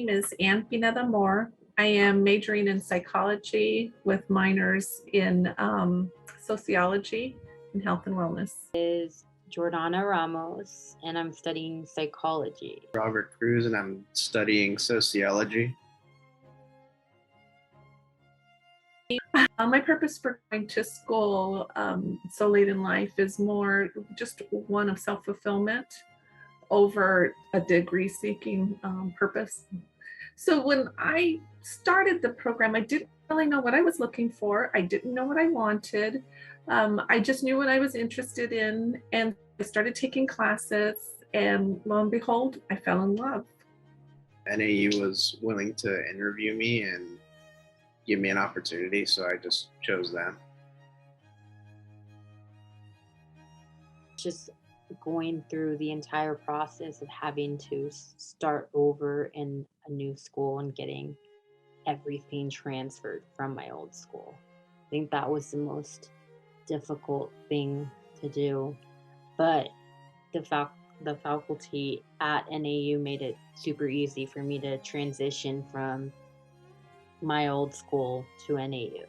name is Ann Pineda Moore. I am majoring in psychology with minors in sociology and health and wellness. Is Jordana Ramos, and I'm studying psychology. Robert Cruz, and I'm studying sociology. My purpose for going to school so late in life is more just one of self-fulfillment over a degree-seeking purpose. So when I started the program, I didn't really know what I was looking for. I didn't know what I wanted. I just knew what I was interested in, and I started taking classes, and lo and behold, I fell in love. NAU was willing to interview me and give me an opportunity, so I just chose them. Just going through the entire process of having to start over in a new school and getting everything transferred from my old school. I think that was the most difficult thing to do, but the faculty at NAU made it super easy for me to transition from my old school to NAU.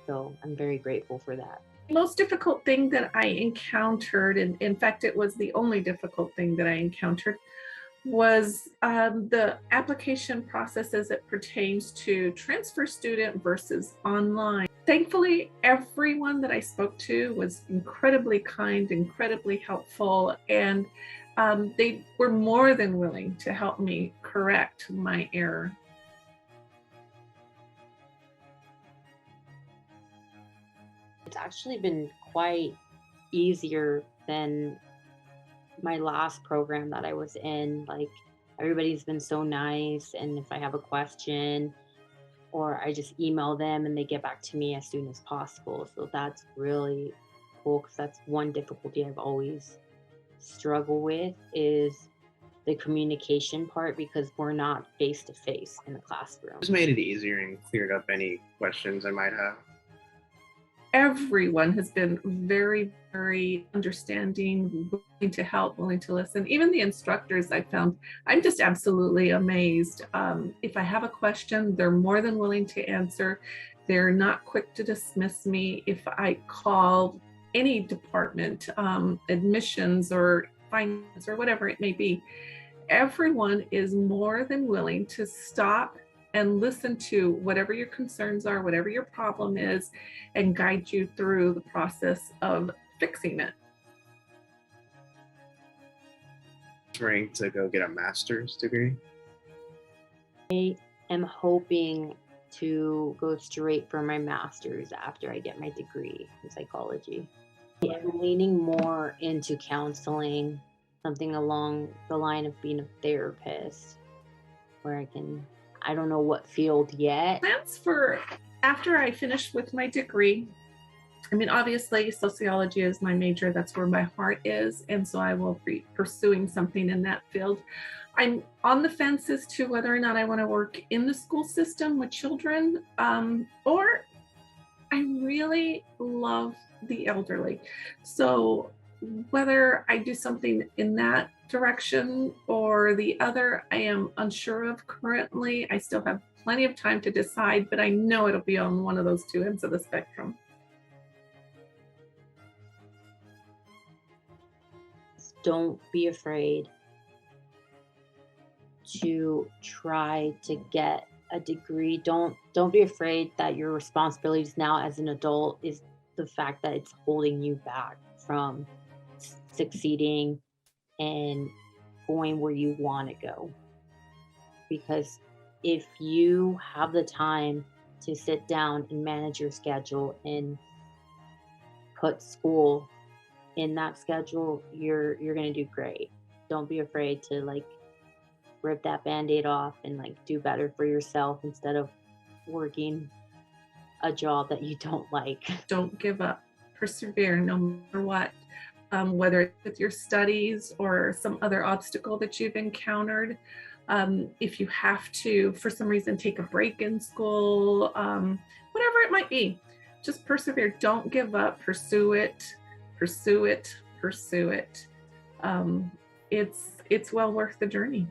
So I'm very grateful for that. The most difficult thing that I encountered, and in fact it was the only difficult thing that I encountered, was the application process as it pertains to transfer student versus online. Thankfully, everyone that I spoke to was incredibly kind, incredibly helpful, and they were more than willing to help me correct my error. It's actually been quite easier than my last program that I was in. Like, everybody's been so nice, and if I have a question, or I just email them and they get back to me as soon as possible. So that's really cool, because that's one difficulty I've always struggled with, is the communication part, because we're not face to face in the classroom. It just made it easier and cleared up any questions I might have. Everyone has been very, very understanding, willing to help, willing to listen. Even the instructors I found, I'm just absolutely amazed. If I have a question, they're more than willing to answer. They're not quick to dismiss me. If I call any department, admissions or finance or whatever it may be, everyone is more than willing to stop and listen to whatever your concerns are, whatever your problem is, and guide you through the process of fixing it. Trying to go get a master's degree. I am hoping to go straight for my master's after I get my degree in psychology. I'm leaning more into counseling, something along the line of being a therapist, where I don't know what field yet. Plans for after I finish with my degree, I mean, obviously sociology is my major, that's where my heart is, and so I will be pursuing something in that field. I'm on the fence as to whether or not I want to work in the school system with children, or I really love the elderly. So whether I do something in that direction or the other, I am unsure of currently. I still have plenty of time to decide, but I know it'll be on one of those two ends of the spectrum. Don't be afraid to try to get a degree. Don't be afraid that your responsibilities now as an adult is the fact that it's holding you back from succeeding and going where you want to go. Because if you have the time to sit down and manage your schedule and put school in that schedule, you're going to do great. Don't be afraid to rip that band-aid off and do better for yourself instead of working a job that you don't like. Don't give up. Persevere no matter what. Whether it's with your studies or some other obstacle that you've encountered. If you have to, for some reason, take a break in school, whatever it might be, just persevere. Don't give up. Pursue it. Pursue it. Pursue it. It's well worth the journey.